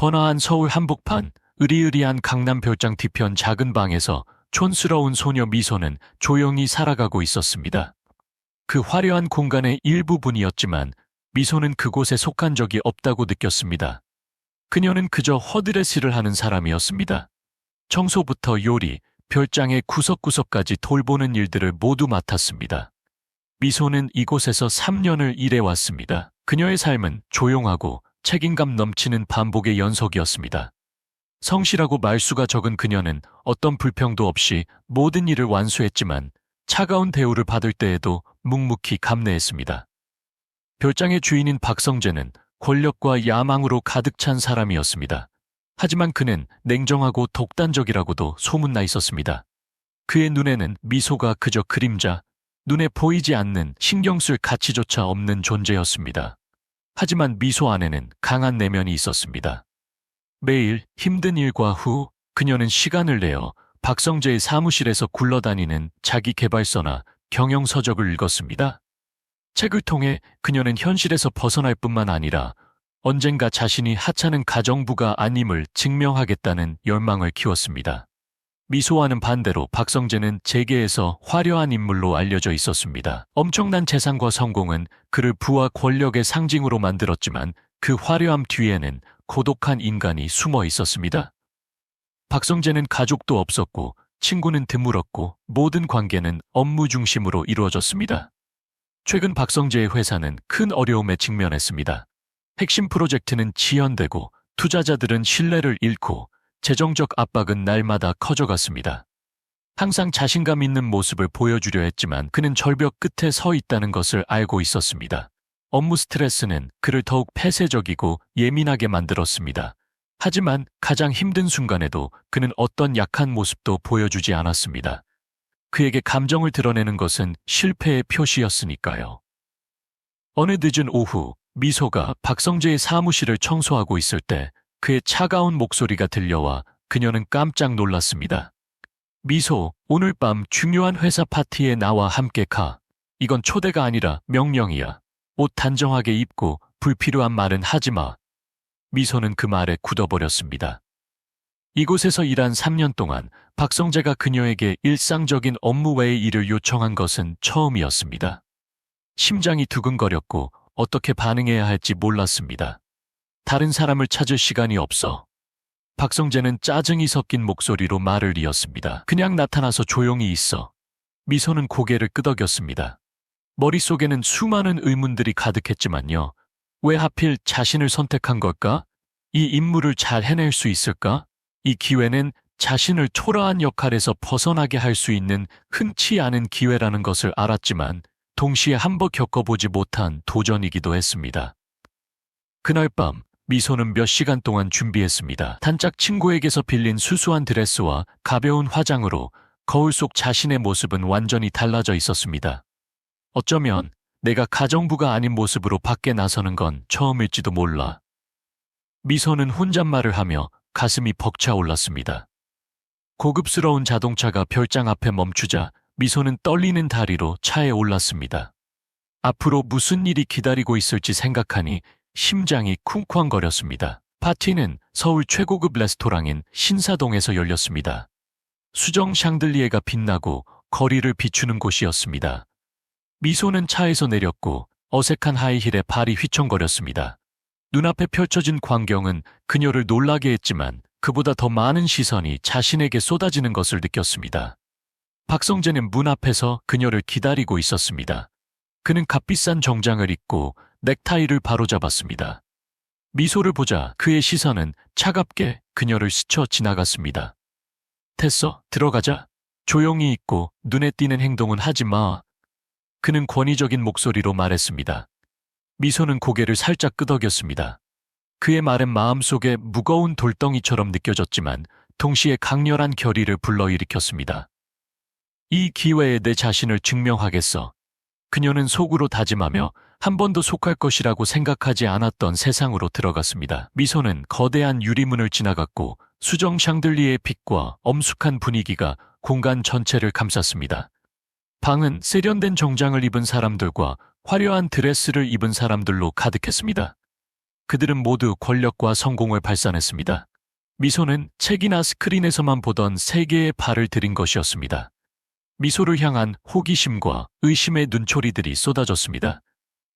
번화한 서울 한복판, 으리으리한 강남 별장 뒤편 작은 방에서 촌스러운 소녀 미소는 조용히 살아가고 있었습니다. 그 화려한 공간의 일부분이었지만 미소는 그곳에 속한 적이 없다고 느꼈습니다. 그녀는 그저 허드레스를 하는 사람이었습니다. 청소부터 요리, 별장의 구석구석까지 돌보는 일들을 모두 맡았습니다. 미소는 이곳에서 3년을 일해왔습니다. 그녀의 삶은 조용하고 책임감 넘치는 반복의 연속이었습니다. 성실하고 말수가 적은 그녀는 어떤 불평도 없이 모든 일을 완수했지만 차가운 대우를 받을 때에도 묵묵히 감내했습니다. 별장의 주인인 박성재는 권력과 야망으로 가득 찬 사람이었습니다. 하지만 그는 냉정하고 독단적이라고도 소문나 있었습니다. 그의 눈에는 미소가 그저 그림자, 눈에 보이지 않는 신경 쓸 가치조차 없는 존재였습니다. 하지만 미소 안에는 강한 내면이 있었습니다. 매일 힘든 일과 후 그녀는 시간을 내어 박성재의 사무실에서 굴러다니는 자기 개발서나 경영서적을 읽었습니다. 책을 통해 그녀는 현실에서 벗어날 뿐만 아니라 언젠가 자신이 하찮은 가정부가 아님을 증명하겠다는 열망을 키웠습니다. 미소와는 반대로 박성재는 재계에서 화려한 인물로 알려져 있었습니다. 엄청난 재산과 성공은 그를 부와 권력의 상징으로 만들었지만 그 화려함 뒤에는 고독한 인간이 숨어 있었습니다. 박성재는 가족도 없었고 친구는 드물었고 모든 관계는 업무 중심으로 이루어졌습니다. 최근 박성재의 회사는 큰 어려움에 직면했습니다. 핵심 프로젝트는 지연되고 투자자들은 신뢰를 잃고 재정적 압박은 날마다 커져갔습니다. 항상 자신감 있는 모습을 보여주려 했지만 그는 절벽 끝에 서 있다는 것을 알고 있었습니다. 업무 스트레스는 그를 더욱 폐쇄적이고 예민하게 만들었습니다. 하지만 가장 힘든 순간에도 그는 어떤 약한 모습도 보여주지 않았습니다. 그에게 감정을 드러내는 것은 실패의 표시였으니까요. 어느 늦은 오후, 미소가 박성재의 사무실을 청소하고 있을 때 그의 차가운 목소리가 들려와 그녀는 깜짝 놀랐습니다. 미소, 오늘 밤 중요한 회사 파티에 나와 함께 가. 이건 초대가 아니라 명령이야. 옷 단정하게 입고 불필요한 말은 하지 마. 미소는 그 말에 굳어버렸습니다. 이곳에서 일한 3년 동안 박성재가 그녀에게 일상적인 업무 외의 일을 요청한 것은 처음이었습니다. 심장이 두근거렸고 어떻게 반응해야 할지 몰랐습니다. 다른 사람을 찾을 시간이 없어. 박성재는 짜증이 섞인 목소리로 말을 이었습니다. 그냥 나타나서 조용히 있어. 미소는 고개를 끄덕였습니다. 머릿속에는 수많은 의문들이 가득했지만요. 왜 하필 자신을 선택한 걸까? 이 임무를 잘 해낼 수 있을까? 이 기회는 자신을 초라한 역할에서 벗어나게 할 수 있는 흔치 않은 기회라는 것을 알았지만 동시에 한번 겪어보지 못한 도전이기도 했습니다. 그날 밤 미소는 몇 시간 동안 준비했습니다. 단짝 친구에게서 빌린 수수한 드레스와 가벼운 화장으로 거울 속 자신의 모습은 완전히 달라져 있었습니다. 어쩌면 내가 가정부가 아닌 모습으로 밖에 나서는 건 처음일지도 몰라. 미소는 혼잣말을 하며 가슴이 벅차올랐습니다. 고급스러운 자동차가 별장 앞에 멈추자 미소는 떨리는 다리로 차에 올랐습니다. 앞으로 무슨 일이 기다리고 있을지 생각하니 심장이 쿵쾅거렸습니다. 파티는 서울 최고급 레스토랑인 신사동에서 열렸습니다. 수정 샹들리에가 빛나고 거리를 비추는 곳이었습니다. 미소는 차에서 내렸고 어색한 하이힐에 발이 휘청거렸습니다. 눈앞에 펼쳐진 광경은 그녀를 놀라게 했지만 그보다 더 많은 시선이 자신에게 쏟아지는 것을 느꼈습니다. 박성재는 문 앞에서 그녀를 기다리고 있었습니다. 그는 값비싼 정장을 입고 넥타이를 바로잡았습니다. 미소를 보자 그의 시선은 차갑게 그녀를 스쳐 지나갔습니다. 됐어, 들어가자. 조용히 있고 눈에 띄는 행동은 하지 마. 그는 권위적인 목소리로 말했습니다. 미소는 고개를 살짝 끄덕였습니다. 그의 말은 마음속에 무거운 돌덩이처럼 느껴졌지만 동시에 강렬한 결의를 불러일으켰습니다. 이 기회에 내 자신을 증명하겠어. 그녀는 속으로 다짐하며 한 번도 속할 것이라고 생각하지 않았던 세상으로 들어갔습니다. 미소는 거대한 유리문을 지나갔고 수정 샹들리에의 빛과 엄숙한 분위기가 공간 전체를 감쌌습니다. 방은 세련된 정장을 입은 사람들과 화려한 드레스를 입은 사람들로 가득했습니다. 그들은 모두 권력과 성공을 발산했습니다. 미소는 책이나 스크린에서만 보던 세계의 발을 들인 것이었습니다. 미소를 향한 호기심과 의심의 눈초리들이 쏟아졌습니다.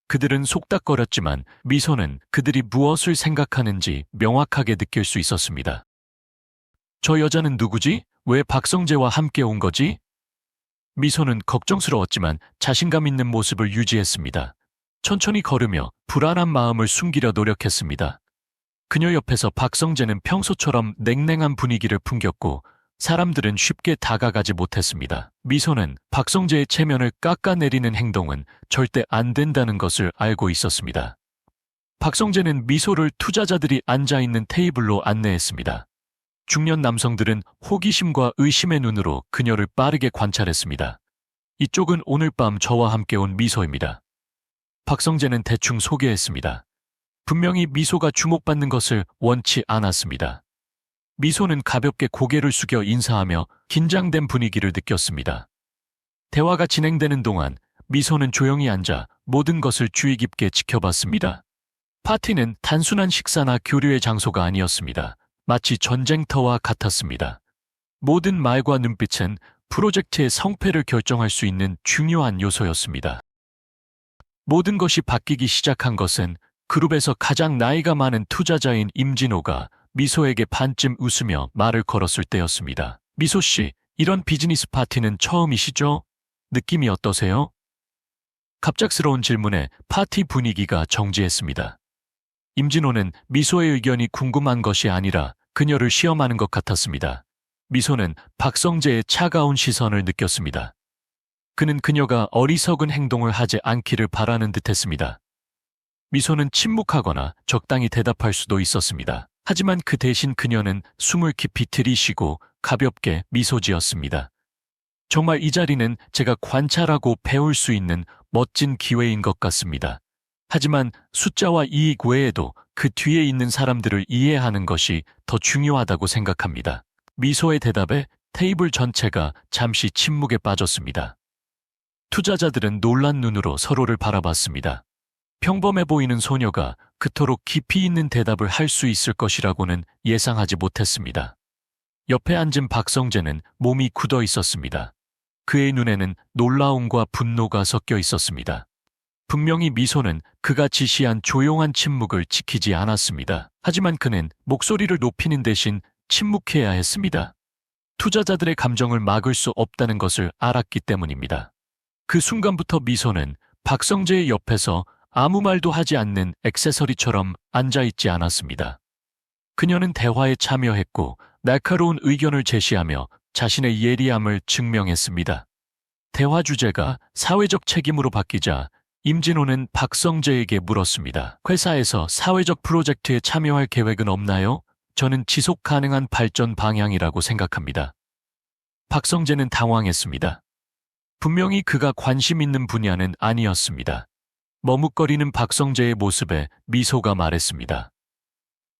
그들은 속닥거렸지만 미소는 그들이 무엇을 생각하는지 명확하게 느낄 수 있었습니다. 저 여자는 누구지? 왜 박성재와 함께 온 거지? 미소는 걱정스러웠지만 자신감 있는 모습을 유지했습니다. 천천히 걸으며 불안한 마음을 숨기려 노력했습니다. 그녀 옆에서 박성재는 평소처럼 냉랭한 분위기를 풍겼고 사람들은 쉽게 다가가지 못했습니다. 미소는 박성재의 체면을 깎아내리는 행동은 절대 안 된다는 것을 알고 있었습니다. 박성재는 미소를 투자자들이 앉아있는 테이블로 안내했습니다. 중년 남성들은 호기심과 의심의 눈으로 그녀를 빠르게 관찰했습니다. 이쪽은 오늘 밤 저와 함께 온 미소입니다. 박성재는 대충 소개했습니다. 분명히 미소가 주목받는 것을 원치 않았습니다. 미소는 가볍게 고개를 숙여 인사하며 긴장된 분위기를 느꼈습니다. 대화가 진행되는 동안 미소는 조용히 앉아 모든 것을 주의 깊게 지켜봤습니다. 파티는 단순한 식사나 교류의 장소가 아니었습니다. 마치 전쟁터와 같았습니다. 모든 말과 눈빛은 프로젝트의 성패를 결정할 수 있는 중요한 요소였습니다. 모든 것이 바뀌기 시작한 것은 그룹에서 가장 나이가 많은 투자자인 임진호가 미소에게 반쯤 웃으며 말을 걸었을 때였습니다. 미소 씨, 이런 비즈니스 파티는 처음이시죠? 느낌이 어떠세요? 갑작스러운 질문에 파티 분위기가 정지했습니다. 임진호는 미소의 의견이 궁금한 것이 아니라 그녀를 시험하는 것 같았습니다. 미소는 박성재의 차가운 시선을 느꼈습니다. 그는 그녀가 어리석은 행동을 하지 않기를 바라는 듯했습니다. 미소는 침묵하거나 적당히 대답할 수도 있었습니다. 하지만 그 대신 그녀는 숨을 깊이 들이쉬고 가볍게 미소 지었습니다. 정말 이 자리는 제가 관찰하고 배울 수 있는 멋진 기회인 것 같습니다. 하지만 숫자와 이익 외에도 그 뒤에 있는 사람들을 이해하는 것이 더 중요하다고 생각합니다. 미소의 대답에 테이블 전체가 잠시 침묵에 빠졌습니다. 투자자들은 놀란 눈으로 서로를 바라봤습니다. 평범해 보이는 소녀가 그토록 깊이 있는 대답을 할 수 있을 것이라고는 예상하지 못했습니다. 옆에 앉은 박성재는 몸이 굳어 있었습니다. 그의 눈에는 놀라움과 분노가 섞여 있었습니다. 분명히 미소는 그가 지시한 조용한 침묵을 지키지 않았습니다. 하지만 그는 목소리를 높이는 대신 침묵해야 했습니다. 투자자들의 감정을 막을 수 없다는 것을 알았기 때문입니다. 그 순간부터 미소는 박성재의 옆에서 아무 말도 하지 않는 액세서리처럼 앉아있지 않았습니다. 그녀는 대화에 참여했고 날카로운 의견을 제시하며 자신의 예리함을 증명했습니다. 대화 주제가 사회적 책임으로 바뀌자 임진호는 박성재에게 물었습니다. 회사에서 사회적 프로젝트에 참여할 계획은 없나요? 저는 지속 가능한 발전 방향이라고 생각합니다. 박성재는 당황했습니다. 분명히 그가 관심 있는 분야는 아니었습니다. 머뭇거리는 박성재의 모습에 미소가 말했습니다.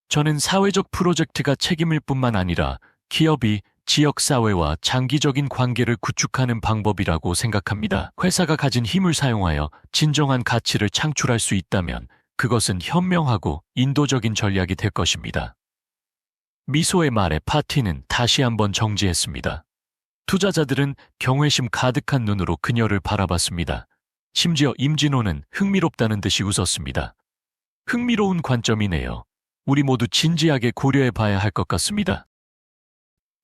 저는 사회적 프로젝트가 책임일 뿐만 아니라 기업이 지역사회와 장기적인 관계를 구축하는 방법이라고 생각합니다. 회사가 가진 힘을 사용하여 진정한 가치를 창출할 수 있다면 그것은 현명하고 인도적인 전략이 될 것입니다. 미소의 말에 파티는 다시 한번 정지했습니다. 투자자들은 경외심 가득한 눈으로 그녀를 바라봤습니다. 심지어 임진호는 흥미롭다는 듯이 웃었습니다. 흥미로운 관점이네요. 우리 모두 진지하게 고려해 봐야 할 것 같습니다.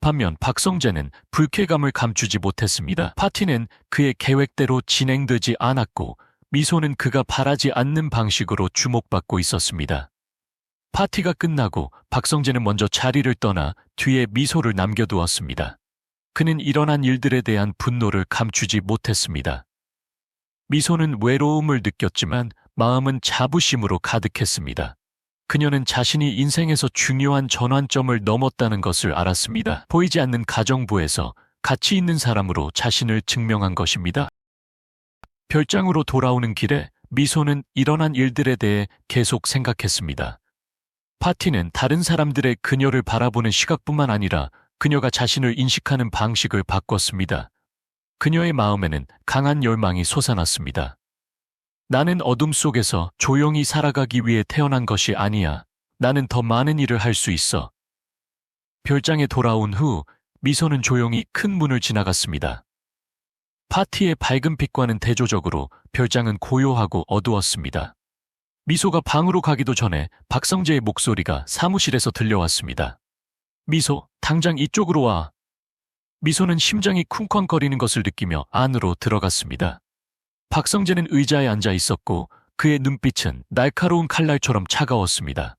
반면 박성재는 불쾌감을 감추지 못했습니다. 파티는 그의 계획대로 진행되지 않았고 미소는 그가 바라지 않는 방식으로 주목받고 있었습니다. 파티가 끝나고 박성재는 먼저 자리를 떠나 뒤에 미소를 남겨두었습니다. 그는 일어난 일들에 대한 분노를 감추지 못했습니다. 미소는 외로움을 느꼈지만 마음은 자부심으로 가득했습니다. 그녀는 자신이 인생에서 중요한 전환점을 넘었다는 것을 알았습니다. 보이지 않는 가정부에서 가치 있는 사람으로 자신을 증명한 것입니다. 별장으로 돌아오는 길에 미소는 일어난 일들에 대해 계속 생각했습니다. 파티는 다른 사람들의 그녀를 바라보는 시각뿐만 아니라 그녀가 자신을 인식하는 방식을 바꿨습니다. 그녀의 마음에는 강한 열망이 솟아났습니다. 나는 어둠 속에서 조용히 살아가기 위해 태어난 것이 아니야. 나는 더 많은 일을 할 수 있어. 별장에 돌아온 후 미소는 조용히 큰 문을 지나갔습니다. 파티의 밝은 빛과는 대조적으로 별장은 고요하고 어두웠습니다. 미소가 방으로 가기도 전에 박성재의 목소리가 사무실에서 들려왔습니다. 미소, 당장 이쪽으로 와. 미소는 심장이 쿵쾅거리는 것을 느끼며 안으로 들어갔습니다. 박성재는 의자에 앉아 있었고 그의 눈빛은 날카로운 칼날처럼 차가웠습니다.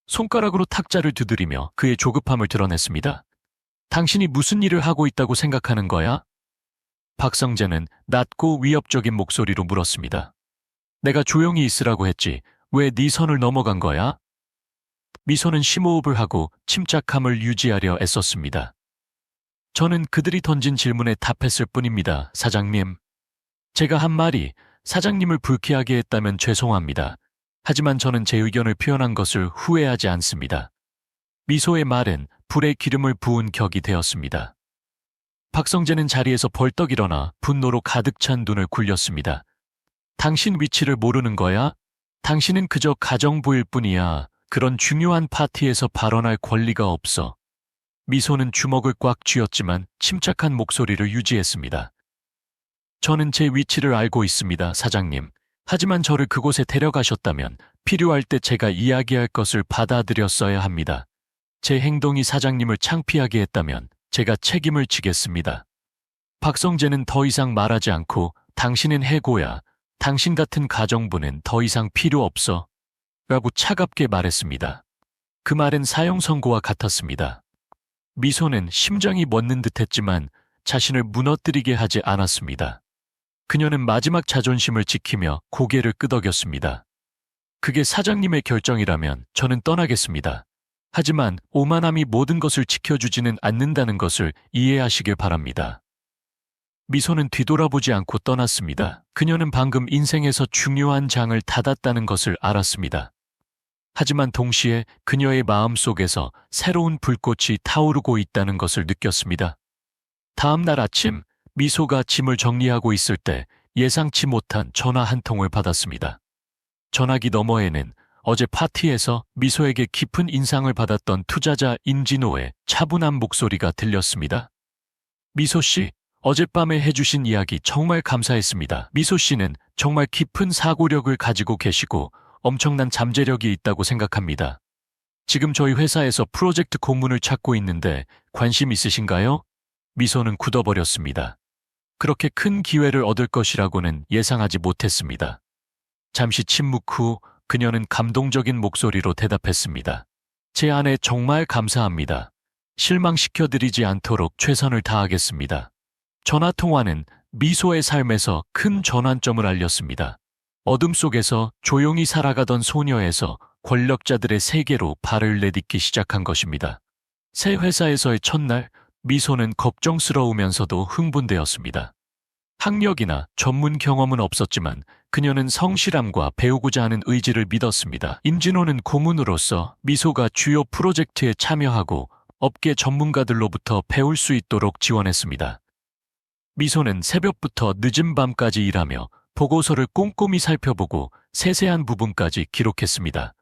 손가락으로 탁자를 두드리며 그의 조급함을 드러냈습니다. 당신이 무슨 일을 하고 있다고 생각하는 거야? 박성재는 낮고 위협적인 목소리로 물었습니다. 내가 조용히 있으라고 했지. 왜 네 선을 넘어간 거야? 미소는 심호흡을 하고 침착함을 유지하려 애썼습니다. 저는 그들이 던진 질문에 답했을 뿐입니다, 사장님. 제가 한 말이 사장님을 불쾌하게 했다면 죄송합니다. 하지만 저는 제 의견을 표현한 것을 후회하지 않습니다. 미소의 말은 불에 기름을 부은 격이 되었습니다. 박성재는 자리에서 벌떡 일어나 분노로 가득 찬 눈을 굴렸습니다. 당신 위치를 모르는 거야? 당신은 그저 가정부일 뿐이야. 그런 중요한 파티에서 발언할 권리가 없어. 미소는 주먹을 꽉 쥐었지만 침착한 목소리를 유지했습니다. 저는 제 위치를 알고 있습니다, 사장님. 하지만 저를 그곳에 데려가셨다면 필요할 때 제가 이야기할 것을 받아들였어야 합니다. 제 행동이 사장님을 창피하게 했다면 제가 책임을 지겠습니다. 박성재는 더 이상 말하지 않고 당신은 해고야. 당신 같은 가정부는 더 이상 필요 없어. 라고 차갑게 말했습니다. 그 말은 사형 선고와 같았습니다. 미소는 심장이 멎는 듯했지만 자신을 무너뜨리게 하지 않았습니다. 그녀는 마지막 자존심을 지키며 고개를 끄덕였습니다. 그게 사장님의 결정이라면 저는 떠나겠습니다. 하지만 오만함이 모든 것을 지켜주지는 않는다는 것을 이해하시길 바랍니다. 미소는 뒤돌아보지 않고 떠났습니다. 그녀는 방금 인생에서 중요한 장을 닫았다는 것을 알았습니다. 하지만 동시에 그녀의 마음속에서 새로운 불꽃이 타오르고 있다는 것을 느꼈습니다. 다음 날 아침, 미소가 짐을 정리하고 있을 때 예상치 못한 전화 한 통을 받았습니다. 전화기 너머에는 어제 파티에서 미소에게 깊은 인상을 받았던 투자자 임진호의 차분한 목소리가 들렸습니다. 미소 씨, 어젯밤에 해주신 이야기 정말 감사했습니다. 미소 씨는 정말 깊은 사고력을 가지고 계시고 엄청난 잠재력이 있다고 생각합니다. 지금 저희 회사에서 프로젝트 공문을 찾고 있는데 관심 있으신가요? 미소는 굳어버렸습니다. 그렇게 큰 기회를 얻을 것이라고는 예상하지 못했습니다. 잠시 침묵 후 그녀는 감동적인 목소리로 대답했습니다. 제 아내 정말 감사합니다. 실망시켜드리지 않도록 최선을 다하겠습니다. 전화 통화는 미소의 삶에서 큰 전환점을 알렸습니다. 어둠 속에서 조용히 살아가던 소녀에서 권력자들의 세계로 발을 내딛기 시작한 것입니다. 새 회사에서의 첫날, 미소는 걱정스러우면서도 흥분되었습니다. 학력이나 전문 경험은 없었지만 그녀는 성실함과 배우고자 하는 의지를 믿었습니다. 임진호는 고문으로서 미소가 주요 프로젝트에 참여하고 업계 전문가들로부터 배울 수 있도록 지원했습니다. 미소는 새벽부터 늦은 밤까지 일하며 보고서를 꼼꼼히 살펴보고 세세한 부분까지 기록했습니다.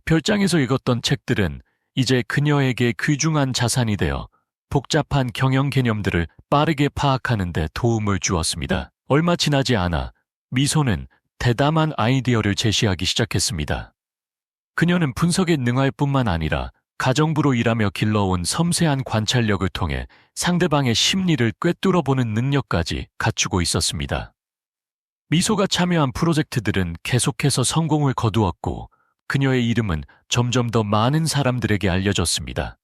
별장에서 읽었던 책들은 이제 그녀에게 귀중한 자산이 되어 복잡한 경영 개념들을 빠르게 파악하는 데 도움을 주었습니다. 얼마 지나지 않아 미소는 대담한 아이디어를 제시하기 시작했습니다. 그녀는 분석에 능할 뿐만 아니라 가정부로 일하며 길러온 섬세한 관찰력을 통해 상대방의 심리를 꿰뚫어보는 능력까지 갖추고 있었습니다. 미소가 참여한 프로젝트들은 계속해서 성공을 거두었고 그녀의 이름은 점점 더 많은 사람들에게 알려졌습니다.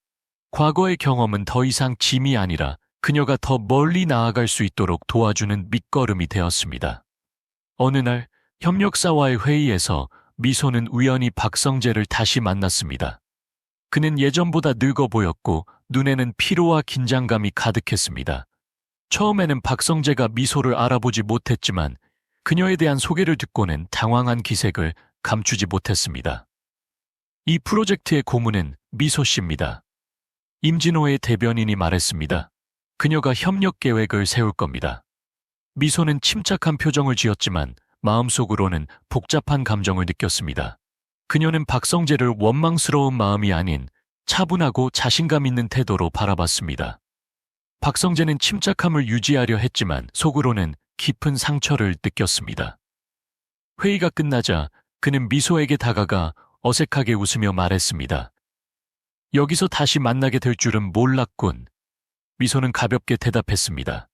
과거의 경험은 더 이상 짐이 아니라 그녀가 더 멀리 나아갈 수 있도록 도와주는 밑거름이 되었습니다. 어느 날 협력사와의 회의에서 미소는 우연히 박성재를 다시 만났습니다. 그는 예전보다 늙어 보였고 눈에는 피로와 긴장감이 가득했습니다. 처음에는 박성재가 미소를 알아보지 못했지만 그녀에 대한 소개를 듣고는 당황한 기색을 감추지 못했습니다. 이 프로젝트의 고문은 미소 씨입니다. 임진호의 대변인이 말했습니다. 그녀가 협력 계획을 세울 겁니다. 미소는 침착한 표정을 지었지만 마음속으로는 복잡한 감정을 느꼈습니다. 그녀는 박성재를 원망스러운 마음이 아닌 차분하고 자신감 있는 태도로 바라봤습니다. 박성재는 침착함을 유지하려 했지만 속으로는 깊은 상처를 느꼈습니다. 회의가 끝나자 그는 미소에게 다가가 어색하게 웃으며 말했습니다. 여기서 다시 만나게 될 줄은 몰랐군. 미소는 가볍게 대답했습니다.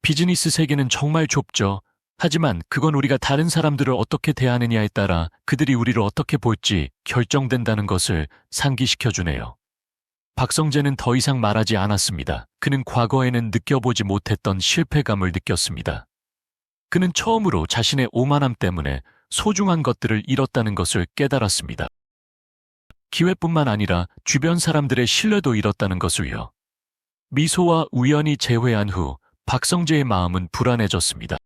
비즈니스 세계는 정말 좁죠. 하지만 그건 우리가 다른 사람들을 어떻게 대하느냐에 따라 그들이 우리를 어떻게 볼지 결정된다는 것을 상기시켜주네요. 박성재는 더 이상 말하지 않았습니다. 그는 과거에는 느껴보지 못했던 실패감을 느꼈습니다. 그는 처음으로 자신의 오만함 때문에 소중한 것들을 잃었다는 것을 깨달았습니다. 기회뿐만 아니라 주변 사람들의 신뢰도 잃었다는 것을요. 미소와 우연히 재회한 후 박성재의 마음은 불안해졌습니다.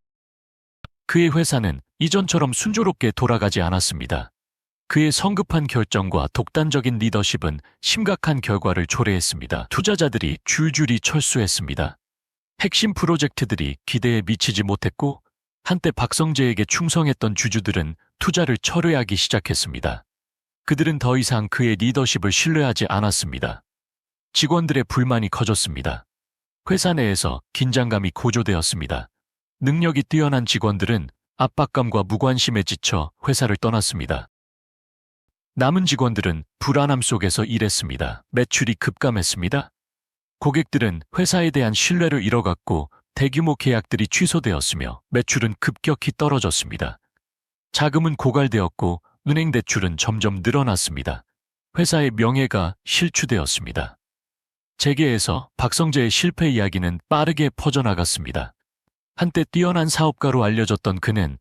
그의 회사는 이전처럼 순조롭게 돌아가지 않았습니다. 그의 성급한 결정과 독단적인 리더십은 심각한 결과를 초래했습니다. 투자자들이 줄줄이 철수했습니다. 핵심 프로젝트들이 기대에 미치지 못했고 한때 박성재에게 충성했던 주주들은 투자를 철회하기 시작했습니다. 그들은 더 이상 그의 리더십을 신뢰하지 않았습니다. 직원들의 불만이 커졌습니다. 회사 내에서 긴장감이 고조되었습니다. 능력이 뛰어난 직원들은 압박감과 무관심에 지쳐 회사를 떠났습니다. 남은 직원들은 불안함 속에서 일했습니다. 매출이 급감했습니다. 고객들은 회사에 대한 신뢰를 잃어갔고 대규모 계약들이 취소되었으며 매출은 급격히 떨어졌습니다. 자금은 고갈되었고 은행 대출은 점점 늘어났습니다. 회사의 명예가 실추되었습니다. 재계에서 박성재의 실패 이야기는 빠르게 퍼져나갔습니다. 한때 뛰어난 사업가로 알려졌던 그는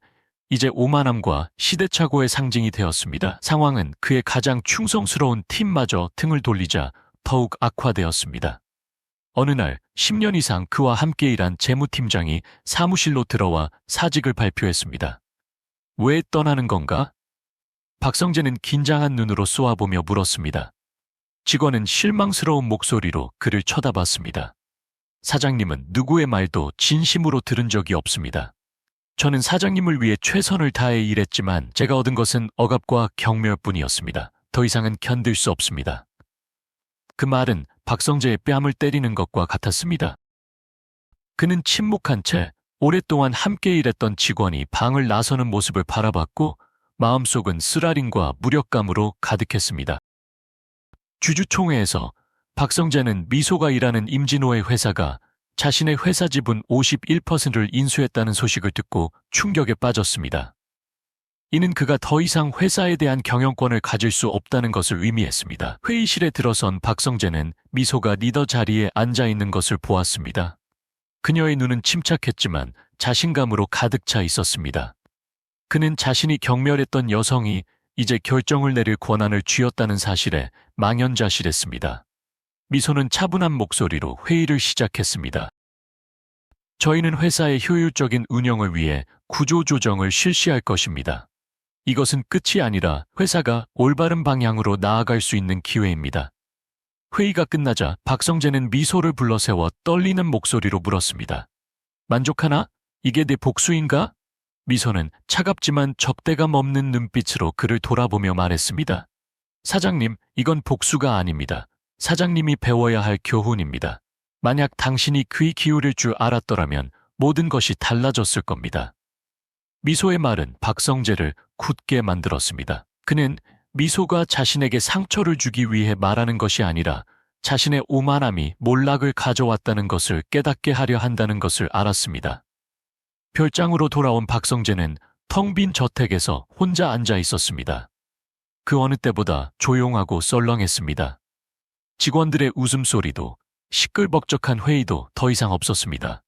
이제 오만함과 시대착오의 상징이 되었습니다. 상황은 그의 가장 충성스러운 팀마저 등을 돌리자 더욱 악화되었습니다. 어느 날 10년 이상 그와 함께 일한 재무팀장이 사무실로 들어와 사직을 발표했습니다. 왜 떠나는 건가? 박성재는 긴장한 눈으로 쏘아보며 물었습니다. 직원은 실망스러운 목소리로 그를 쳐다봤습니다. 사장님은 누구의 말도 진심으로 들은 적이 없습니다. 저는 사장님을 위해 최선을 다해 일했지만 제가 얻은 것은 억압과 경멸뿐이었습니다. 더 이상은 견딜 수 없습니다. 그 말은 박성재의 뺨을 때리는 것과 같았습니다. 그는 침묵한 채 오랫동안 함께 일했던 직원이 방을 나서는 모습을 바라봤고 마음속은 쓰라림과 무력감으로 가득했습니다. 주주총회에서 박성재는 미소가 일하는 임진호의 회사가 자신의 회사 지분 51%를 인수했다는 소식을 듣고 충격에 빠졌습니다. 이는 그가 더 이상 회사에 대한 경영권을 가질 수 없다는 것을 의미했습니다. 회의실에 들어선 박성재는 미소가 리더 자리에 앉아 있는 것을 보았습니다. 그녀의 눈은 침착했지만 자신감으로 가득 차 있었습니다. 그는 자신이 경멸했던 여성이 이제 결정을 내릴 권한을 쥐었다는 사실에 망연자실했습니다. 미소는 차분한 목소리로 회의를 시작했습니다. 저희는 회사의 효율적인 운영을 위해 구조조정을 실시할 것입니다. 이것은 끝이 아니라 회사가 올바른 방향으로 나아갈 수 있는 기회입니다. 회의가 끝나자 박성재는 미소를 불러세워 떨리는 목소리로 물었습니다. 만족하나? 이게 내 복수인가? 미소는 차갑지만 적대감 없는 눈빛으로 그를 돌아보며 말했습니다. 사장님, 이건 복수가 아닙니다. 사장님이 배워야 할 교훈입니다. 만약 당신이 귀 기울일 줄 알았더라면 모든 것이 달라졌을 겁니다. 미소의 말은 박성재를 굳게 만들었습니다. 그는 미소가 자신에게 상처를 주기 위해 말하는 것이 아니라 자신의 오만함이 몰락을 가져왔다는 것을 깨닫게 하려 한다는 것을 알았습니다. 별장으로 돌아온 박성재는 텅 빈 저택에서 혼자 앉아 있었습니다. 그 어느 때보다 조용하고 썰렁했습니다. 직원들의 웃음소리도 시끌벅적한 회의도 더 이상 없었습니다.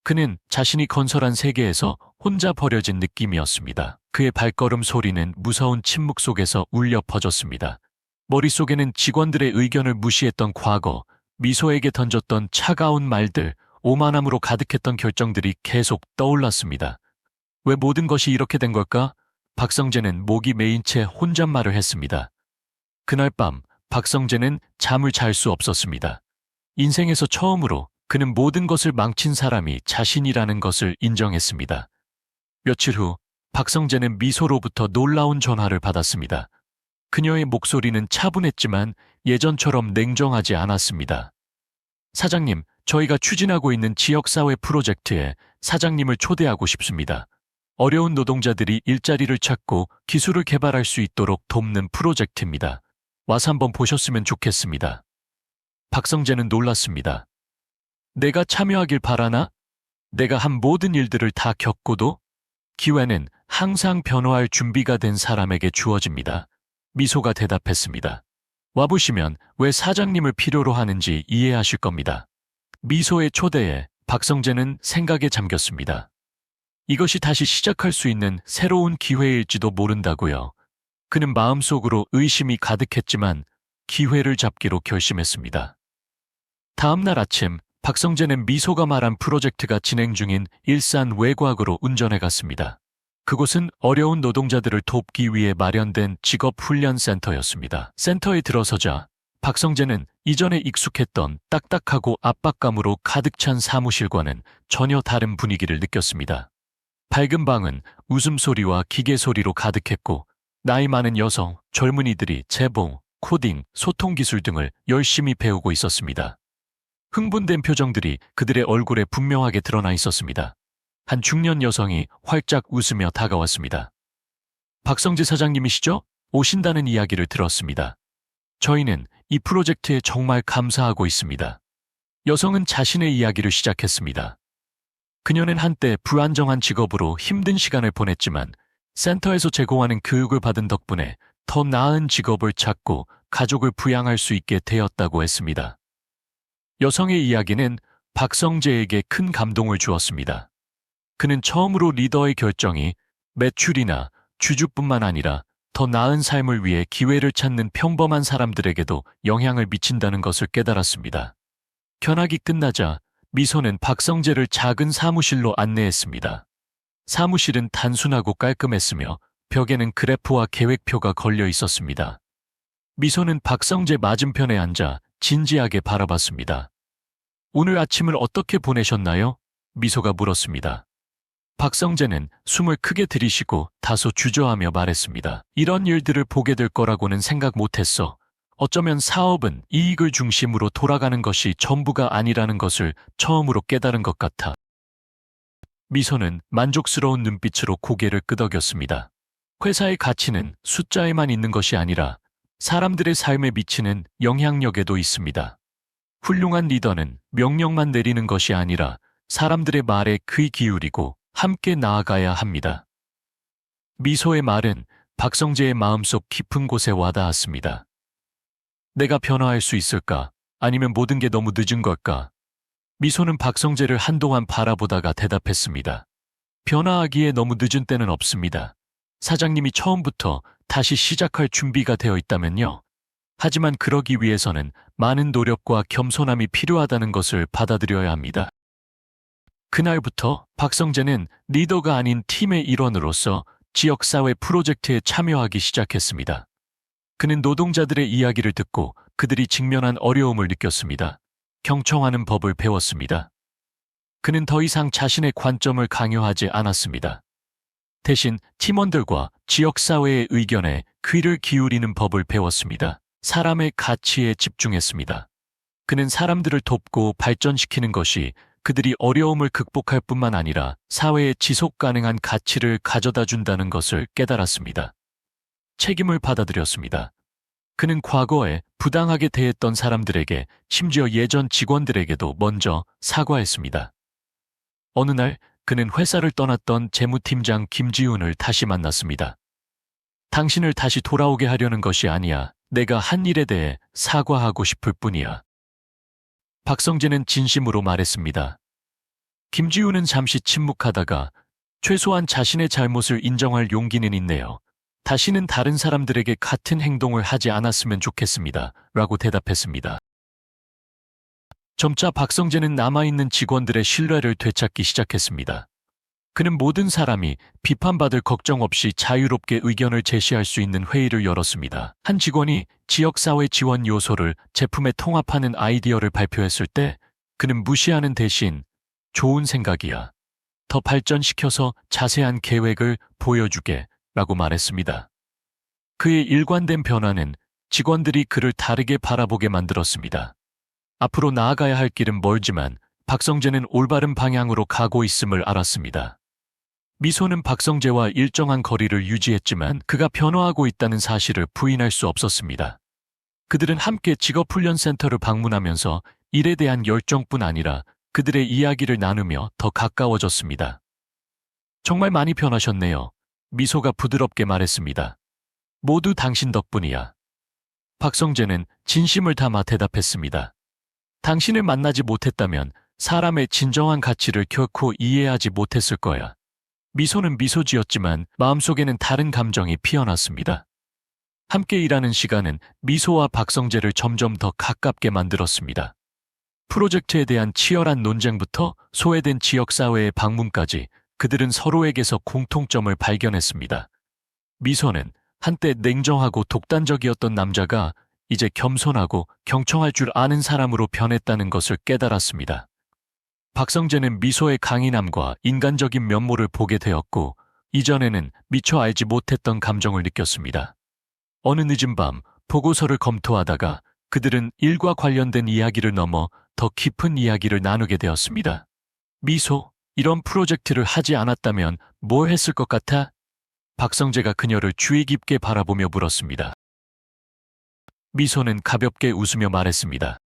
그는 자신이 건설한 세계에서 혼자 버려진 느낌이었습니다. 그의 발걸음 소리는 무서운 침묵 속에서 울려 퍼졌습니다. 머릿속에는 직원들의 의견을 무시했던 과거, 미소에게 던졌던 차가운 말들, 오만함으로 가득했던 결정들이 계속 떠올랐습니다. 왜 모든 것이 이렇게 된 걸까? 박성재는 목이 메인 채 혼잣말을 했습니다. 그날 밤 박성재는 잠을 잘 수 없었습니다. 인생에서 처음으로 그는 모든 것을 망친 사람이 자신이라는 것을 인정했습니다. 며칠 후 박성재는 미소로부터 놀라운 전화를 받았습니다. 그녀의 목소리는 차분했지만 예전처럼 냉정하지 않았습니다. 사장님, 저희가 추진하고 있는 지역사회 프로젝트에 사장님을 초대하고 싶습니다. 어려운 노동자들이 일자리를 찾고 기술을 개발할 수 있도록 돕는 프로젝트입니다. 와서 한번 보셨으면 좋겠습니다. 박성재는 놀랐습니다. 내가 참여하길 바라나? 내가 한 모든 일들을 다 겪고도? 기회는 항상 변화할 준비가 된 사람에게 주어집니다. 미소가 대답했습니다. 와보시면 왜 사장님을 필요로 하는지 이해하실 겁니다. 미소의 초대에 박성재는 생각에 잠겼습니다. 이것이 다시 시작할 수 있는 새로운 기회일지도 모른다고요. 그는 마음속으로 의심이 가득했지만 기회를 잡기로 결심했습니다. 다음 날 아침, 박성재는 미소가 말한 프로젝트가 진행 중인 일산 외곽으로 운전해 갔습니다. 그곳은 어려운 노동자들을 돕기 위해 마련된 직업훈련센터였습니다. 센터에 들어서자 박성재는 이전에 익숙했던 딱딱하고 압박감으로 가득 찬 사무실과는 전혀 다른 분위기를 느꼈습니다. 밝은 방은 웃음소리와 기계 소리로 가득했고 나이 많은 여성, 젊은이들이 재봉, 코딩, 소통기술 등을 열심히 배우고 있었습니다. 흥분된 표정들이 그들의 얼굴에 분명하게 드러나 있었습니다. 한 중년 여성이 활짝 웃으며 다가왔습니다. 박성재 사장님이시죠? 오신다는 이야기를 들었습니다. 저희는 이 프로젝트에 정말 감사하고 있습니다. 여성은 자신의 이야기를 시작했습니다. 그녀는 한때 불안정한 직업으로 힘든 시간을 보냈지만 센터에서 제공하는 교육을 받은 덕분에 더 나은 직업을 찾고 가족을 부양할 수 있게 되었다고 했습니다. 여성의 이야기는 박성재에게 큰 감동을 주었습니다. 그는 처음으로 리더의 결정이 매출이나 주주뿐만 아니라 더 나은 삶을 위해 기회를 찾는 평범한 사람들에게도 영향을 미친다는 것을 깨달았습니다. 견학이 끝나자 미소는 박성재를 작은 사무실로 안내했습니다. 사무실은 단순하고 깔끔했으며 벽에는 그래프와 계획표가 걸려 있었습니다. 미소는 박성재 맞은편에 앉아 진지하게 바라봤습니다. 오늘 아침을 어떻게 보내셨나요? 미소가 물었습니다. 박성재는 숨을 크게 들이쉬고 다소 주저하며 말했습니다. 이런 일들을 보게 될 거라고는 생각 못했어. 어쩌면 사업은 이익을 중심으로 돌아가는 것이 전부가 아니라는 것을 처음으로 깨달은 것 같아. 미소는 만족스러운 눈빛으로 고개를 끄덕였습니다. 회사의 가치는 숫자에만 있는 것이 아니라 사람들의 삶에 미치는 영향력에도 있습니다. 훌륭한 리더는 명령만 내리는 것이 아니라 사람들의 말에 귀 기울이고 함께 나아가야 합니다. 미소의 말은 박성재의 마음속 깊은 곳에 와닿았습니다. 내가 변화할 수 있을까? 아니면 모든 게 너무 늦은 걸까? 미소는 박성재를 한동안 바라보다가 대답했습니다. 변화하기에 너무 늦은 때는 없습니다. 사장님이 처음부터 다시 시작할 준비가 되어 있다면요. 하지만 그러기 위해서는 많은 노력과 겸손함이 필요하다는 것을 받아들여야 합니다. 그날부터 박성재는 리더가 아닌 팀의 일원으로서 지역사회 프로젝트에 참여하기 시작했습니다. 그는 노동자들의 이야기를 듣고 그들이 직면한 어려움을 느꼈습니다. 경청하는 법을 배웠습니다. 그는 더 이상 자신의 관점을 강요하지 않았습니다. 대신 팀원들과 지역사회의 의견에 귀를 기울이는 법을 배웠습니다. 사람의 가치에 집중했습니다. 그는 사람들을 돕고 발전시키는 것이 그들이 어려움을 극복할 뿐만 아니라 사회에 지속 가능한 가치를 가져다 준다는 것을 깨달았습니다. 책임을 받아들였습니다. 그는 과거에 부당하게 대했던 사람들에게, 심지어 예전 직원들에게도 먼저 사과했습니다. 어느 날 그는 회사를 떠났던 재무팀장 김지훈을 다시 만났습니다. 당신을 다시 돌아오게 하려는 것이 아니야. 내가 한 일에 대해 사과하고 싶을 뿐이야. 박성재는 진심으로 말했습니다. 김지훈은 잠시 침묵하다가 최소한 자신의 잘못을 인정할 용기는 있네요. 다시는 다른 사람들에게 같은 행동을 하지 않았으면 좋겠습니다. 라고 대답했습니다. 점차 박성재는 남아있는 직원들의 신뢰를 되찾기 시작했습니다. 그는 모든 사람이 비판받을 걱정 없이 자유롭게 의견을 제시할 수 있는 회의를 열었습니다. 한 직원이 지역사회 지원 요소를 제품에 통합하는 아이디어를 발표했을 때 그는 무시하는 대신 좋은 생각이야. 더 발전시켜서 자세한 계획을 보여주게 라고 말했습니다. 그의 일관된 변화는 직원들이 그를 다르게 바라보게 만들었습니다. 앞으로 나아가야 할 길은 멀지만 박성재는 올바른 방향으로 가고 있음을 알았습니다. 미소는 박성재와 일정한 거리를 유지했지만 그가 변화하고 있다는 사실을 부인할 수 없었습니다. 그들은 함께 직업훈련센터를 방문하면서 일에 대한 열정뿐 아니라 그들의 이야기를 나누며 더 가까워졌습니다. 정말 많이 변하셨네요. 미소가 부드럽게 말했습니다. 모두 당신 덕분이야. 박성재는 진심을 담아 대답했습니다. 당신을 만나지 못했다면 사람의 진정한 가치를 결코 이해하지 못했을 거야. 미소는 미소 지었지만 마음속에는 다른 감정이 피어났습니다. 함께 일하는 시간은 미소와 박성재를 점점 더 가깝게 만들었습니다. 프로젝트에 대한 치열한 논쟁부터 소외된 지역사회의 방문까지 그들은 서로에게서 공통점을 발견했습니다. 미소는 한때 냉정하고 독단적이었던 남자가 이제 겸손하고 경청할 줄 아는 사람으로 변했다는 것을 깨달았습니다. 박성재는 미소의 강인함과 인간적인 면모를 보게 되었고 이전에는 미처 알지 못했던 감정을 느꼈습니다. 어느 늦은 밤 보고서를 검토하다가 그들은 일과 관련된 이야기를 넘어 더 깊은 이야기를 나누게 되었습니다. 미소, 이런 프로젝트를 하지 않았다면 뭘 했을 것 같아? 박성재가 그녀를 주의 깊게 바라보며 물었습니다. 미소는 가볍게 웃으며 말했습니다.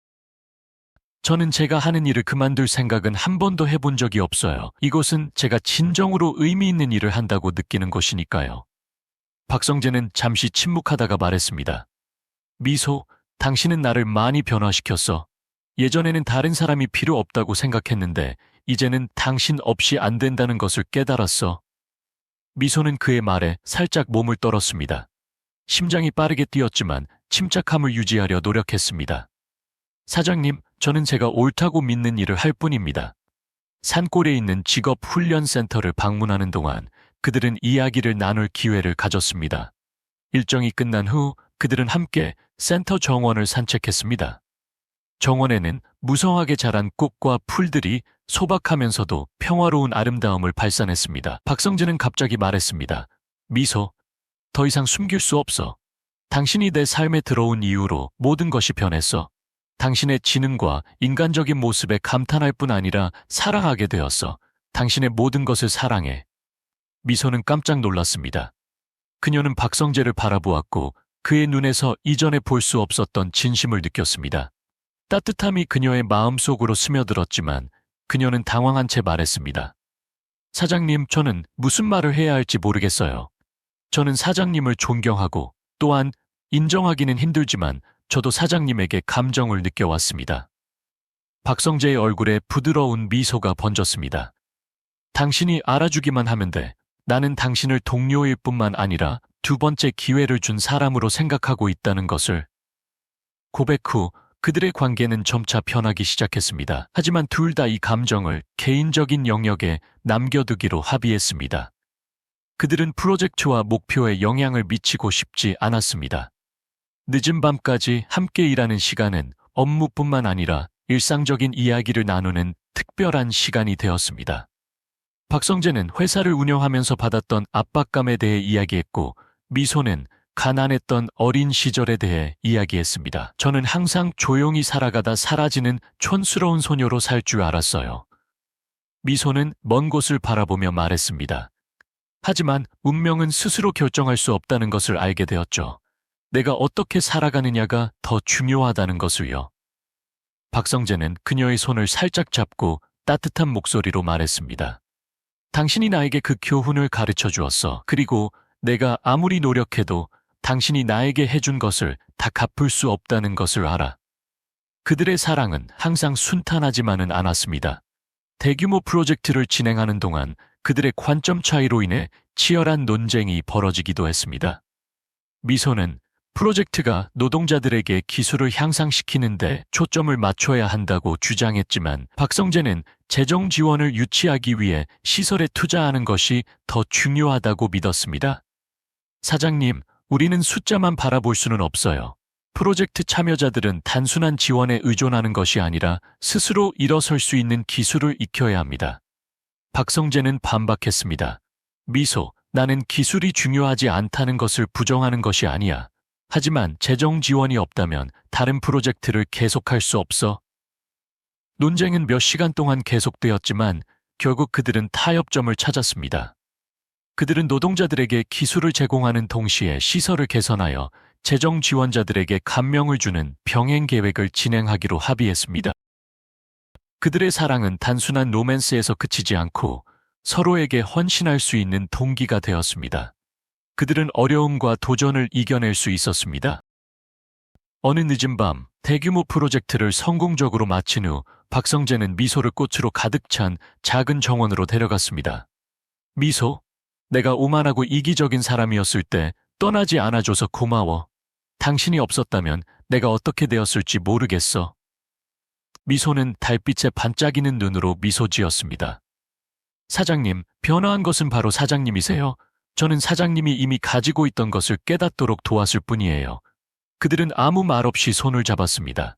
저는 제가 하는 일을 그만둘 생각은 한 번도 해본 적이 없어요. 이곳은 제가 진정으로 의미 있는 일을 한다고 느끼는 곳이니까요. 박성재는 잠시 침묵하다가 말했습니다. 미소, 당신은 나를 많이 변화시켰어. 예전에는 다른 사람이 필요 없다고 생각했는데 이제는 당신 없이 안 된다는 것을 깨달았어. 미소는 그의 말에 살짝 몸을 떨었습니다. 심장이 빠르게 뛰었지만 침착함을 유지하려 노력했습니다. 사장님, 저는 제가 옳다고 믿는 일을 할 뿐입니다. 산골에 있는 직업훈련센터를 방문하는 동안 그들은 이야기를 나눌 기회를 가졌습니다. 일정이 끝난 후 그들은 함께 센터 정원을 산책했습니다. 정원에는 무성하게 자란 꽃과 풀들이 소박하면서도 평화로운 아름다움을 발산했습니다. 박성재는 갑자기 말했습니다. 미소, 더 이상 숨길 수 없어. 당신이 내 삶에 들어온 이후로 모든 것이 변했어. 당신의 지능과 인간적인 모습에 감탄할 뿐 아니라 사랑하게 되었어. 당신의 모든 것을 사랑해. 미소는 깜짝 놀랐습니다. 그녀는 박성재를 바라보았고 그의 눈에서 이전에 볼 수 없었던 진심을 느꼈습니다. 따뜻함이 그녀의 마음속으로 스며들었지만 그녀는 당황한 채 말했습니다. 사장님, 저는 무슨 말을 해야 할지 모르겠어요. 저는 사장님을 존경하고 또한 인정하기는 힘들지만 저도 사장님에게 감정을 느껴왔습니다. 박성재의 얼굴에 부드러운 미소가 번졌습니다. 당신이 알아주기만 하면 돼. 나는 당신을 동료일 뿐만 아니라 두 번째 기회를 준 사람으로 생각하고 있다는 것을. 고백 후 그들의 관계는 점차 변하기 시작했습니다. 하지만 둘 다 이 감정을 개인적인 영역에 남겨두기로 합의했습니다. 그들은 프로젝트와 목표에 영향을 미치고 싶지 않았습니다. 늦은 밤까지 함께 일하는 시간은 업무뿐만 아니라 일상적인 이야기를 나누는 특별한 시간이 되었습니다. 박성재는 회사를 운영하면서 받았던 압박감에 대해 이야기했고 미소는 가난했던 어린 시절에 대해 이야기했습니다. 저는 항상 조용히 살아가다 사라지는 촌스러운 소녀로 살 줄 알았어요. 미소는 먼 곳을 바라보며 말했습니다. 하지만 운명은 스스로 결정할 수 없다는 것을 알게 되었죠. 내가 어떻게 살아가느냐가 더 중요하다는 것을요. 박성재는 그녀의 손을 살짝 잡고 따뜻한 목소리로 말했습니다. 당신이 나에게 그 교훈을 가르쳐 주었어. 그리고 내가 아무리 노력해도 당신이 나에게 해준 것을 다 갚을 수 없다는 것을 알아. 그들의 사랑은 항상 순탄하지만은 않았습니다. 대규모 프로젝트를 진행하는 동안 그들의 관점 차이로 인해 치열한 논쟁이 벌어지기도 했습니다. 미소는 프로젝트가 노동자들에게 기술을 향상시키는데 초점을 맞춰야 한다고 주장했지만 박성재는 재정 지원을 유치하기 위해 시설에 투자하는 것이 더 중요하다고 믿었습니다. 사장님, 우리는 숫자만 바라볼 수는 없어요. 프로젝트 참여자들은 단순한 지원에 의존하는 것이 아니라 스스로 일어설 수 있는 기술을 익혀야 합니다. 박성재는 반박했습니다. 미소, 나는 기술이 중요하지 않다는 것을 부정하는 것이 아니야. 하지만 재정 지원이 없다면 다른 프로젝트를 계속할 수 없어. 논쟁은 몇 시간 동안 계속되었지만 결국 그들은 타협점을 찾았습니다. 그들은 노동자들에게 기술을 제공하는 동시에 시설을 개선하여 재정 지원자들에게 감명을 주는 병행 계획을 진행하기로 합의했습니다. 그들의 사랑은 단순한 로맨스에서 그치지 않고 서로에게 헌신할 수 있는 동기가 되었습니다. 그들은 어려움과 도전을 이겨낼 수 있었습니다. 어느 늦은 밤, 대규모 프로젝트를 성공적으로 마친 후 박성재는 미소를 꽃으로 가득 찬 작은 정원으로 데려갔습니다. 미소, 내가 오만하고 이기적인 사람이었을 때 떠나지 않아줘서 고마워. 당신이 없었다면 내가 어떻게 되었을지 모르겠어. 미소는 달빛에 반짝이는 눈으로 미소 지었습니다. 사장님, 변화한 것은 바로 사장님이세요. 저는 사장님이 이미 가지고 있던 것을 깨닫도록 도왔을 뿐이에요. 그들은 아무 말 없이 손을 잡았습니다.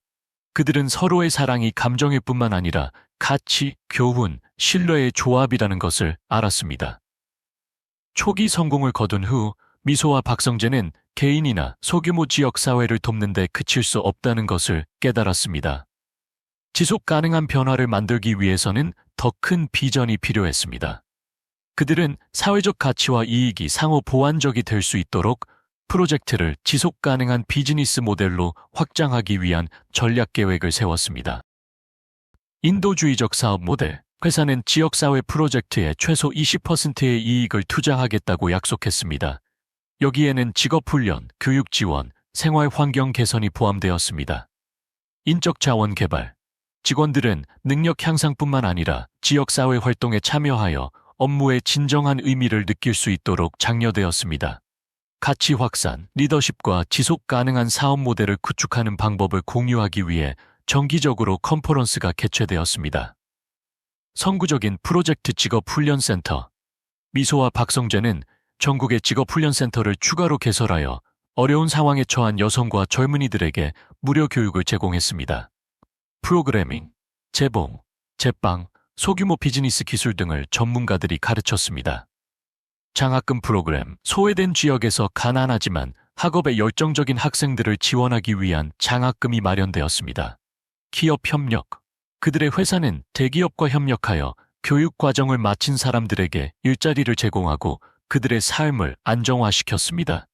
그들은 서로의 사랑이 감정일 뿐만 아니라 가치, 교훈, 신뢰의 조합이라는 것을 알았습니다. 초기 성공을 거둔 후 미소와 박성재는 개인이나 소규모 지역사회를 돕는 데 그칠 수 없다는 것을 깨달았습니다. 지속 가능한 변화를 만들기 위해서는 더 큰 비전이 필요했습니다. 그들은 사회적 가치와 이익이 상호 보완적이 될 수 있도록 프로젝트를 지속 가능한 비즈니스 모델로 확장하기 위한 전략 계획을 세웠습니다. 인도주의적 사업 모델, 회사는 지역사회 프로젝트에 최소 20%의 이익을 투자하겠다고 약속했습니다. 여기에는 직업훈련, 교육 지원, 생활 환경 개선이 포함되었습니다. 인적 자원 개발, 직원들은 능력 향상뿐만 아니라 지역사회 활동에 참여하여 업무의 진정한 의미를 느낄 수 있도록 장려되었습니다. 가치 확산, 리더십과 지속 가능한 사업 모델을 구축하는 방법을 공유하기 위해 정기적으로 컨퍼런스가 개최되었습니다. 선구적인 프로젝트 직업훈련센터, 미소와 박성재는 전국의 직업훈련센터를 추가로 개설하여 어려운 상황에 처한 여성과 젊은이들에게 무료 교육을 제공했습니다. 프로그래밍, 재봉, 제빵, 소규모 비즈니스 기술 등을 전문가들이 가르쳤습니다. 장학금 프로그램, 소외된 지역에서 가난하지만 학업에 열정적인 학생들을 지원하기 위한 장학금이 마련되었습니다. 기업 협력, 그들의 회사는 대기업과 협력하여 교육 과정을 마친 사람들에게 일자리를 제공하고 그들의 삶을 안정화시켰습니다.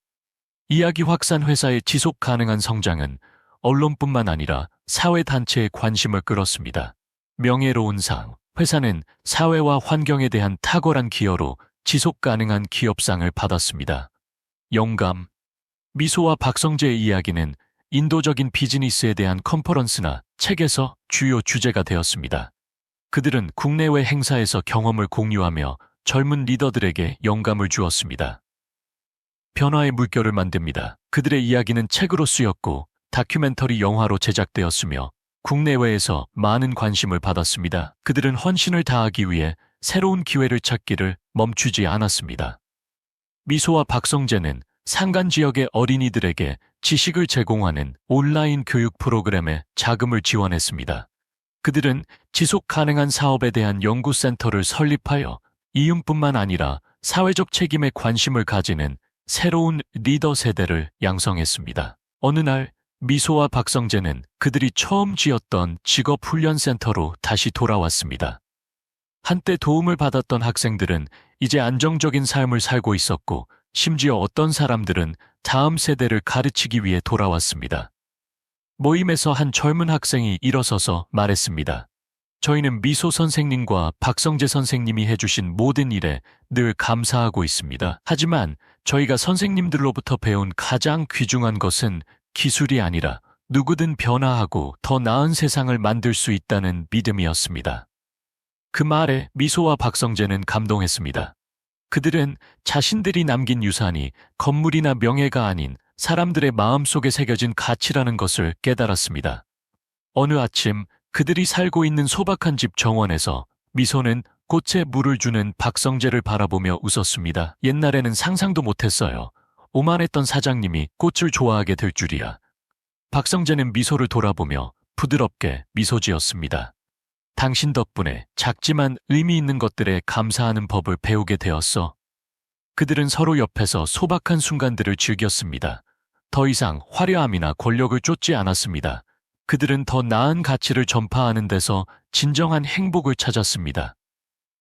이야기 확산 회사의 지속 가능한 성장은 언론뿐만 아니라 사회단체의 관심을 끌었습니다. 명예로운 상, 회사는 사회와 환경에 대한 탁월한 기여로 지속 가능한 기업상을 받았습니다. 영감, 미소와 박성재의 이야기는 인도적인 비즈니스에 대한 컨퍼런스나 책에서 주요 주제가 되었습니다. 그들은 국내외 행사에서 경험을 공유하며 젊은 리더들에게 영감을 주었습니다. 변화의 물결을 만듭니다. 그들의 이야기는 책으로 쓰였고 다큐멘터리 영화로 제작되었으며 국내외에서 많은 관심을 받았습니다. 그들은 헌신을 다하기 위해 새로운 기회를 찾기를 멈추지 않았습니다. 미소와 박성재는 산간 지역의 어린이들에게 지식을 제공하는 온라인 교육 프로그램에 자금을 지원했습니다. 그들은 지속 가능한 사업에 대한 연구센터를 설립하여 이윤뿐만 아니라 사회적 책임에 관심을 가지는 새로운 리더 세대를 양성했습니다. 어느 날 미소와 박성재는 그들이 처음 지었던 직업훈련센터로 다시 돌아왔습니다. 한때 도움을 받았던 학생들은 이제 안정적인 삶을 살고 있었고 심지어 어떤 사람들은 다음 세대를 가르치기 위해 돌아왔습니다. 모임에서 한 젊은 학생이 일어서서 말했습니다. 저희는 미소 선생님과 박성재 선생님이 해주신 모든 일에 늘 감사하고 있습니다. 하지만 저희가 선생님들로부터 배운 가장 귀중한 것은 기술이 아니라 누구든 변화하고 더 나은 세상을 만들 수 있다는 믿음이었습니다. 그 말에 미소와 박성재는 감동했습니다. 그들은 자신들이 남긴 유산이 건물이나 명예가 아닌 사람들의 마음속에 새겨진 가치라는 것을 깨달았습니다. 어느 아침 그들이 살고 있는 소박한 집 정원에서 미소는 꽃에 물을 주는 박성재를 바라보며 웃었습니다. 옛날에는 상상도 못했어요. 오만했던 사장님이 꽃을 좋아하게 될 줄이야. 박성재는 미소를 돌아보며 부드럽게 미소 지었습니다. 당신 덕분에 작지만 의미 있는 것들에 감사하는 법을 배우게 되었어. 그들은 서로 옆에서 소박한 순간들을 즐겼습니다. 더 이상 화려함이나 권력을 쫓지 않았습니다. 그들은 더 나은 가치를 전파하는 데서 진정한 행복을 찾았습니다.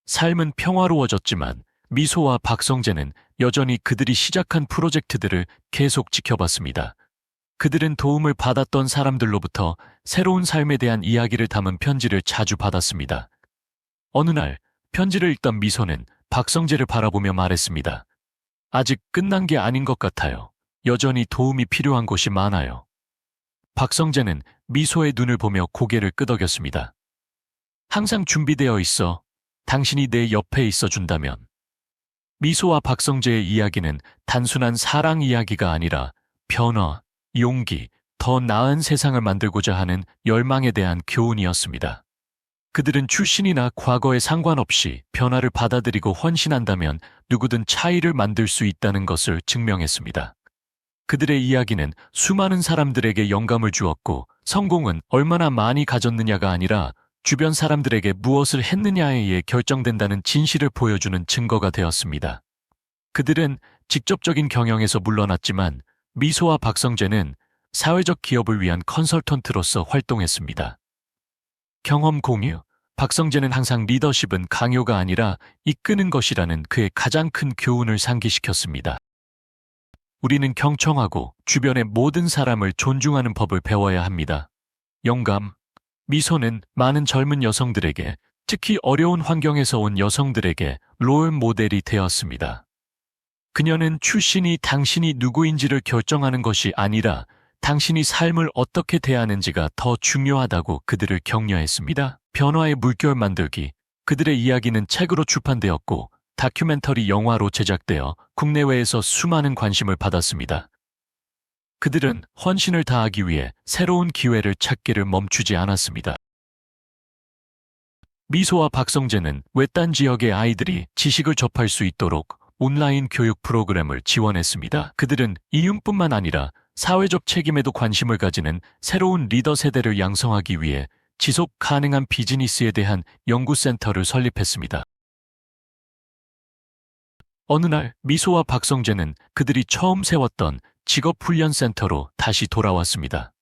삶은 평화로워졌지만 미소와 박성재는 여전히 그들이 시작한 프로젝트들을 계속 지켜봤습니다. 그들은 도움을 받았던 사람들로부터 새로운 삶에 대한 이야기를 담은 편지를 자주 받았습니다. 어느 날 편지를 읽던 미소는 박성재를 바라보며 말했습니다. 아직 끝난 게 아닌 것 같아요. 여전히 도움이 필요한 곳이 많아요. 박성재는 미소의 눈을 보며 고개를 끄덕였습니다. 항상 준비되어 있어. 당신이 내 옆에 있어 준다면. 미소와 박성재의 이야기는 단순한 사랑 이야기가 아니라 변화, 용기, 더 나은 세상을 만들고자 하는 열망에 대한 교훈이었습니다. 그들은 출신이나 과거에 상관없이 변화를 받아들이고 헌신한다면 누구든 차이를 만들 수 있다는 것을 증명했습니다. 그들의 이야기는 수많은 사람들에게 영감을 주었고, 성공은 얼마나 많이 가졌느냐가 아니라 주변 사람들에게 무엇을 했느냐에 의해 결정된다는 진실을 보여주는 증거가 되었습니다. 그들은 직접적인 경영에서 물러났지만 미소와 박성재는 사회적 기업을 위한 컨설턴트로서 활동했습니다. 경험 공유, 박성재는 항상 리더십은 강요가 아니라 이끄는 것이라는 그의 가장 큰 교훈을 상기시켰습니다. 우리는 경청하고 주변의 모든 사람을 존중하는 법을 배워야 합니다. 영감, 미소는 많은 젊은 여성들에게, 특히 어려운 환경에서 온 여성들에게 롤 모델이 되었습니다. 그녀는 출신이 당신이 누구인지를 결정하는 것이 아니라 당신이 삶을 어떻게 대하는지가 더 중요하다고 그들을 격려했습니다. 변화의 물결 만들기, 그들의 이야기는 책으로 출판되었고 다큐멘터리 영화로 제작되어 국내외에서 수많은 관심을 받았습니다. 그들은 헌신을 다하기 위해 새로운 기회를 찾기를 멈추지 않았습니다. 미소와 박성재는 외딴 지역의 아이들이 지식을 접할 수 있도록 온라인 교육 프로그램을 지원했습니다. 그들은 이윤뿐만 아니라 사회적 책임에도 관심을 가지는 새로운 리더 세대를 양성하기 위해 지속 가능한 비즈니스에 대한 연구센터를 설립했습니다. 어느 날 미소와 박성재는 그들이 처음 세웠던 직업훈련센터로 다시 돌아왔습니다.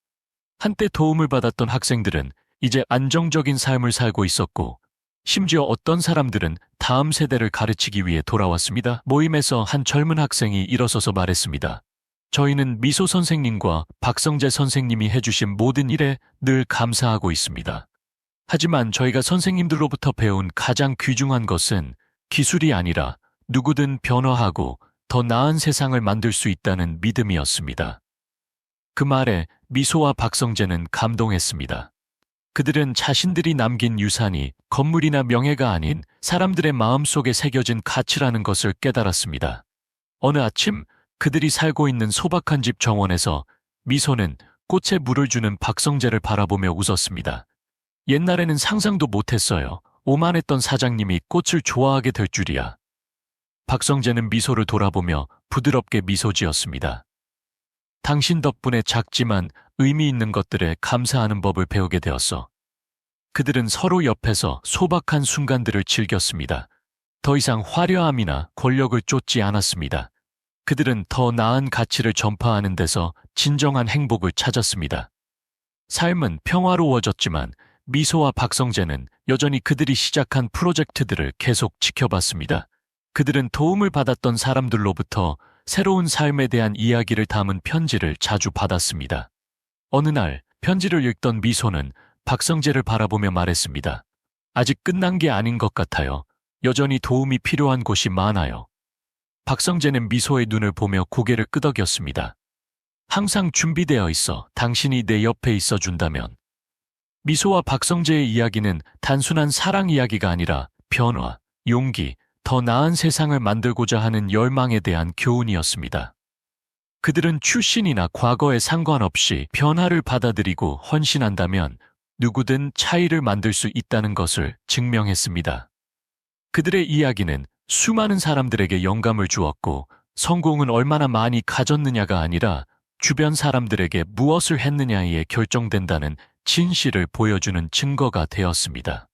한때 도움을 받았던 학생들은 이제 안정적인 삶을 살고 있었고, 심지어 어떤 사람들은 다음 세대를 가르치기 위해 돌아왔습니다. 모임에서 한 젊은 학생이 일어서서 말했습니다. 저희는 미소 선생님과 박성재 선생님이 해주신 모든 일에 늘 감사하고 있습니다. 하지만 저희가 선생님들로부터 배운 가장 귀중한 것은 기술이 아니라 누구든 변화하고 더 나은 세상을 만들 수 있다는 믿음이었습니다. 그 말에 미소와 박성재는 감동했습니다. 그들은 자신들이 남긴 유산이 건물이나 명예가 아닌 사람들의 마음속에 새겨진 가치라는 것을 깨달았습니다. 어느 아침 그들이 살고 있는 소박한 집 정원에서 미소는 꽃에 물을 주는 박성재를 바라보며 웃었습니다. 옛날에는 상상도 못했어요. 오만했던 사장님이 꽃을 좋아하게 될 줄이야. 박성재는 미소를 돌아보며 부드럽게 미소 지었습니다. 당신 덕분에 작지만 의미 있는 것들에 감사하는 법을 배우게 되었어. 그들은 서로 옆에서 소박한 순간들을 즐겼습니다. 더 이상 화려함이나 권력을 쫓지 않았습니다. 그들은 더 나은 가치를 전파하는 데서 진정한 행복을 찾았습니다. 삶은 평화로워졌지만 미소와 박성재는 여전히 그들이 시작한 프로젝트들을 계속 지켜봤습니다. 그들은 도움을 받았던 사람들로부터 새로운 삶에 대한 이야기를 담은 편지를 자주 받았습니다. 어느 날 편지를 읽던 미소는 박성재를 바라보며 말했습니다. 아직 끝난 게 아닌 것 같아요. 여전히 도움이 필요한 곳이 많아요. 박성재는 미소의 눈을 보며 고개를 끄덕였습니다. 항상 준비되어 있어. 당신이 내 옆에 있어 준다면. 미소와 박성재의 이야기는 단순한 사랑 이야기가 아니라 변화, 용기, 더 나은 세상을 만들고자 하는 열망에 대한 교훈이었습니다. 그들은 출신이나 과거에 상관없이 변화를 받아들이고 헌신한다면 누구든 차이를 만들 수 있다는 것을 증명했습니다. 그들의 이야기는 수많은 사람들에게 영감을 주었고, 성공은 얼마나 많이 가졌느냐가 아니라 주변 사람들에게 무엇을 했느냐에 결정된다는 진실을 보여주는 증거가 되었습니다.